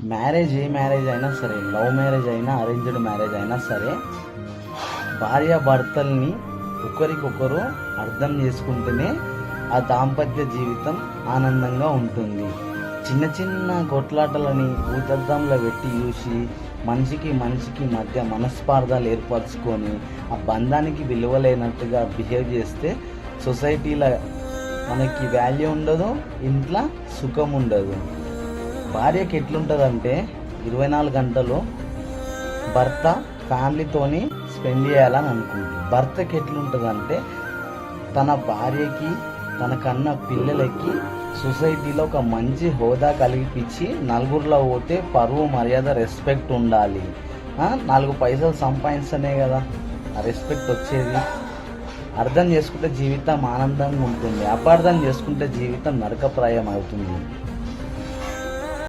ఏ marriage అయినా సరే, love marriage అయినా అరేంజ్డ్ మ్యారేజ్ అయినా సరే, భార్యాభర్తల్ని ఒకరికొకరు అర్థం చేసుకుంటేనే ఆ దాంపత్య జీవితం ఆనందంగా ఉంటుంది. చిన్న చిన్న కొట్లాటలని ఊతద్దంలో పెట్టి చూసి మనిషికి మధ్య మనస్పార్థాలు ఏర్పరచుకొని ఆ బంధానికి విలువలేనట్టుగా బిహేవ్ చేస్తే సొసైటీలో మనకి వాల్యూ ఉండదు, ఇంట్లో సుఖం ఉండదు. భార్యకి ఎట్లుంటుందంటే 24 గంటలు భర్త ఫ్యామిలీతోని స్పెండ్ చేయాలని అనుకుంటుంది. భర్తకి ఎట్లుంటుందంటే తన భార్యకి, తనకన్న పిల్లలకి సొసైటీలో ఒక మంచి హోదా కలిగిపించి నలుగురిలో పోతే పరువు మర్యాద రెస్పెక్ట్ ఉండాలి. 4 పైసలు సంపాదించనే కదా ఆ రెస్పెక్ట్ వచ్చేది. అర్థం చేసుకుంటే జీవితం ఆనందంగా ఉంటుంది, అపార్థం చేసుకుంటే జీవితం నరకప్రాయం అవుతుంది.